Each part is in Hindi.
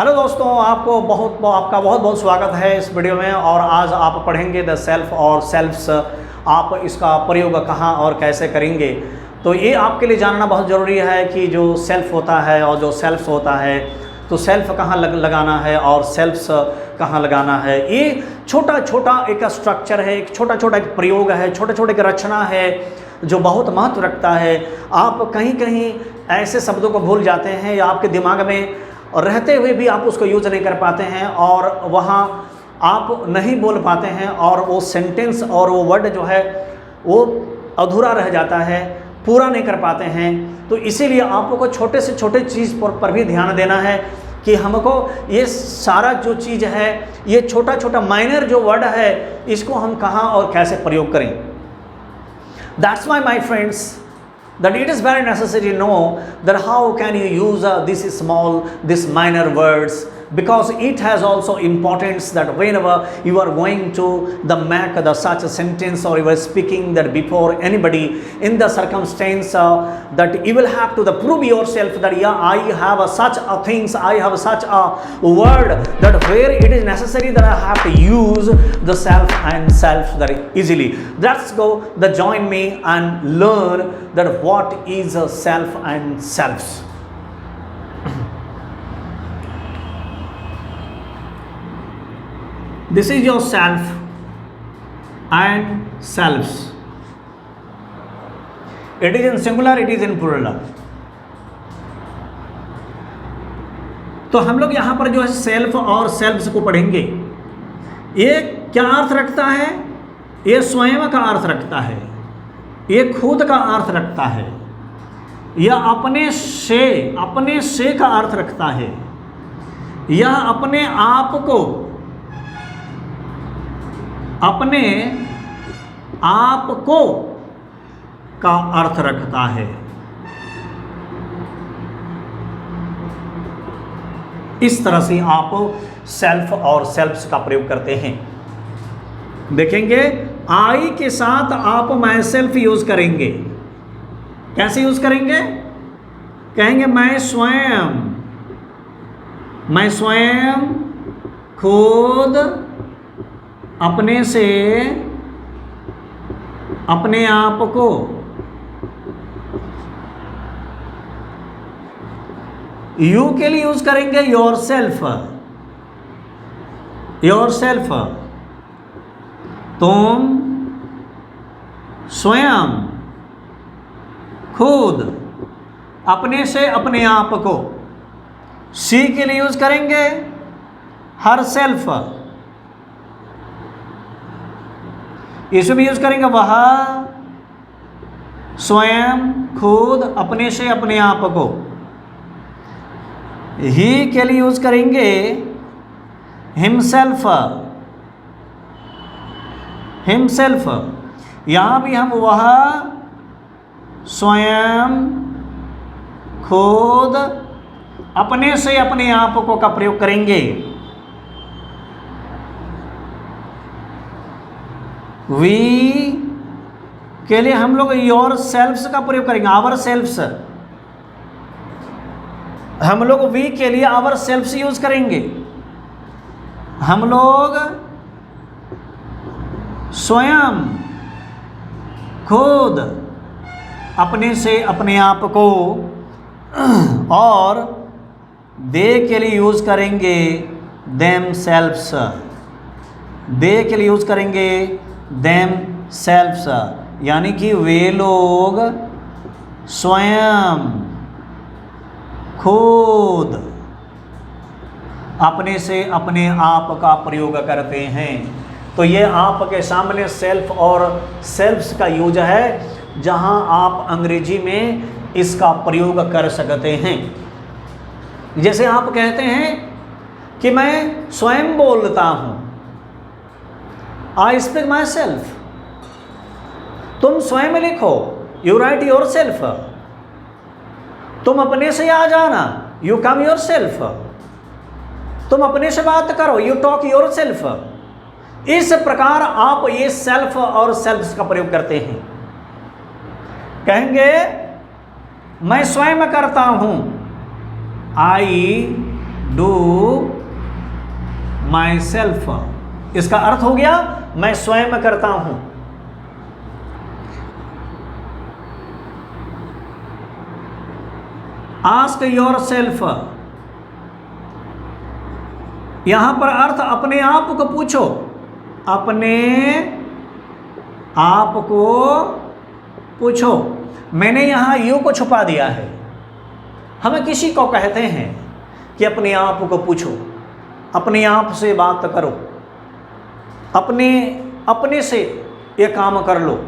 हेलो दोस्तों, आपका बहुत बहुत स्वागत है इस वीडियो में। और आज आप पढ़ेंगे द सेल्फ और सेल्फ्स। आप इसका प्रयोग कहाँ और कैसे करेंगे, तो ये आपके लिए जानना बहुत ज़रूरी है कि जो सेल्फ होता है और जो सेल्फ्स होता है, तो सेल्फ कहाँ लगाना है और सेल्फ्स कहाँ लगाना है। ये छोटा छोटा एक स्ट्रक्चर है, एक छोटा छोटा एक प्रयोग है, छोटा छोटा एक रचना है जो बहुत महत्व रखता है। आप कहीं कहीं ऐसे शब्दों को भूल जाते हैं या आपके दिमाग में और रहते हुए भी आप उसको यूज़ नहीं कर पाते हैं और वहाँ आप नहीं बोल पाते हैं और वो सेंटेंस और वो वर्ड जो है वो अधूरा रह जाता है, पूरा नहीं कर पाते हैं। तो इसीलिए आपको छोटे से छोटे चीज़ पर भी ध्यान देना है कि हमको ये सारा जो चीज़ है, ये छोटा छोटा माइनर जो वर्ड है, इसको हम कहाँ और कैसे प्रयोग करें। That's why my friends, that it is very necessary to know that how can you use these minor words, because it has also importance that whenever you are going to make such a sentence or you are speaking that before anybody in the circumstance that you will have to prove yourself that yeah, I have such a things, I have such a word that where it is necessary that I have to use the self and self very easily. Let's go join me and learn that what is a self and selves. This is your self and selves. It is in singular, it is in plural. तो हम लोग यहाँ पर जो है सेल्फ और सेल्फ्स को पढ़ेंगे। ये क्या अर्थ रखता है? ये स्वयं का अर्थ रखता है, ये खुद का अर्थ रखता है, यह अपने से का अर्थ रखता है, यह अपने आप को का अर्थ रखता है। इस तरह से आप सेल्फ और सेल्फ्स का प्रयोग करते हैं। देखेंगे आई के साथ आप माई सेल्फ यूज करेंगे। कैसे यूज करेंगे? कहेंगे मैं स्वयं खुद अपने से अपने आप को यू के लिए यूज करेंगे योर सेल्फ। तुम स्वयं खुद अपने से अपने आप को। सी के लिए यूज करेंगे हर सेल्फ। इसमें भी यूज करेंगे वह स्वयं खुद अपने से अपने आप को। ही के लिए यूज करेंगे हिमसेल्फ। यहां भी हम वह स्वयं खुद अपने से अपने आप को का प्रयोग करेंगे। वी के लिए हम लोग योर सेल्फ्स का प्रयोग करेंगे, आवर सेल्फ्स। हम लोग वी के लिए आवर सेल्फ्स यूज करेंगे। हम लोग स्वयं खुद अपने से अपने आप को। और दे के लिए यूज करेंगे देम सेल्फ्स। दे के लिए यूज करेंगे देम सेल्फ्स, यानी कि वे लोग स्वयं खुद अपने से अपने आप का प्रयोग करते हैं। तो ये आपके सामने सेल्फ और सेल्फ्स का यूज है, जहां आप अंग्रेजी में इसका प्रयोग कर सकते हैं। जैसे आप कहते हैं कि मैं स्वयं बोलता हूं, आई स्पीक माई सेल्फ। तुम स्वयं लिखो, यू राइट योर सेल्फ। तुम अपने से आ जाना, यू कम योर सेल्फ। तुम अपने से बात करो, यू टॉक योर सेल्फ। इस प्रकार आप ये सेल्फ और सेल्फ्स का प्रयोग करते हैं। कहेंगे मैं स्वयं करता हूं, आई डू माई सेल्फ, इसका अर्थ हो गया मैं स्वयं करता हूं। आस्क योर सेल्फ, यहां पर अर्थ अपने आप को पूछो, अपने आप को पूछो। मैंने यहां यू को छुपा दिया है। हमें किसी को कहते हैं कि अपने आप को पूछो, अपने आप से बात करो, अपने से ये काम कर लो,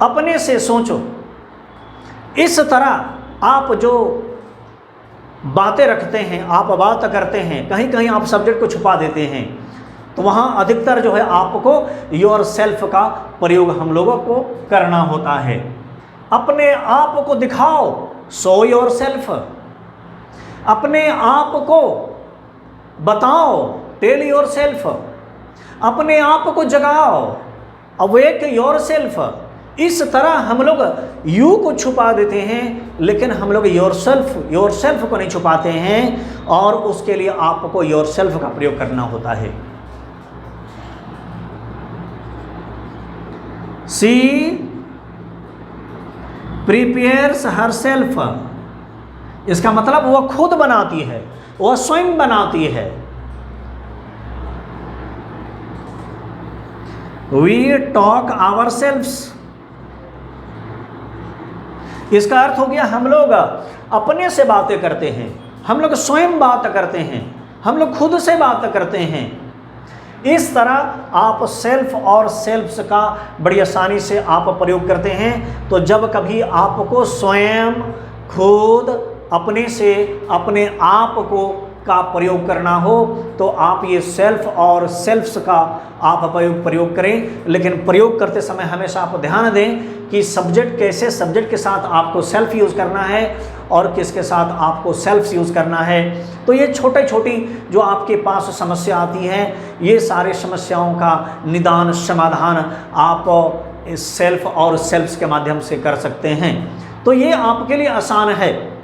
अपने से सोचो। इस तरह आप जो बातें रखते हैं, आप बात करते हैं, कहीं कहीं आप सब्जेक्ट को छुपा देते हैं, तो वहाँ अधिकतर जो है आपको योर सेल्फ का प्रयोग हम लोगों को करना होता है। अपने आप को दिखाओ, शो योर सेल्फ। अपने आप को बताओ, टेल योर सेल्फ। अपने आप को जगाओ, अवेक योर सेल्फ। इस तरह हम लोग यू को छुपा देते हैं, लेकिन हम लोग योर सेल्फ को नहीं छुपाते हैं, और उसके लिए आपको योर सेल्फ का प्रयोग करना होता है। सी प्रिपेयर्स हर सेल्फ, इसका मतलब वह खुद बनाती है, वह स्वयं बनाती है। वी टॉक आवर सेल्फ्स, इसका अर्थ हो गया हम लोग अपने से बातें करते हैं, हम लोग स्वयं बात करते हैं, हम लोग खुद से बात करते हैं। इस तरह आप सेल्फ और सेल्फ्स का बड़ी आसानी से आप प्रयोग करते हैं। तो जब कभी आपको स्वयं, खुद, अपने से, अपने आप को का प्रयोग करना हो, तो आप ये सेल्फ और सेल्फ्स का आप प्रयोग करें। लेकिन प्रयोग करते समय हमेशा आप ध्यान दें कि सब्जेक्ट के साथ आपको सेल्फ यूज़ करना है और किसके साथ आपको सेल्फ्स यूज़ करना है। तो ये छोटी जो आपके पास समस्या आती है, ये सारे समस्याओं का निदान, समाधान आप इस सेल्फ और सेल्फ्स के माध्यम से कर सकते हैं। तो ये आपके लिए आसान है।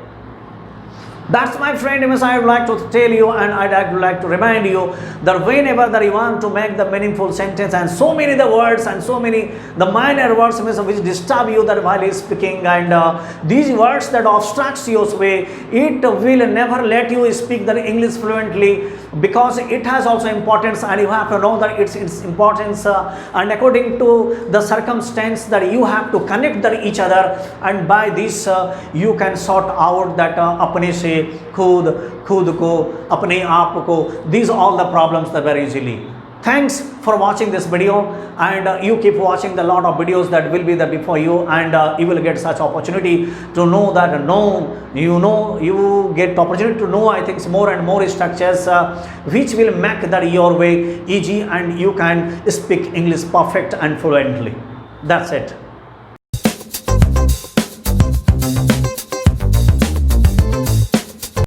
That's my friend, I would like to tell you, and I'd like to remind you that whenever that you want to make the meaningful sentence, and so many the words and so many the minor words which disturb you that while he's speaking, and these words that obstructs your way, it will never let you speak the English fluently, because it has also importance, and you have to know that its importance, and according to the circumstance that you have to connect that each other, and by this you can sort out that अपने से, खुद को, अपने आप को, these all the problems that very easily. Thanks for watching this video, and you keep watching the lot of videos that will be there before you, and you will get such opportunity to know that you get opportunity to know, I think, more and more structures which will make that your way easy, and you can speak English perfect and fluently. That's it.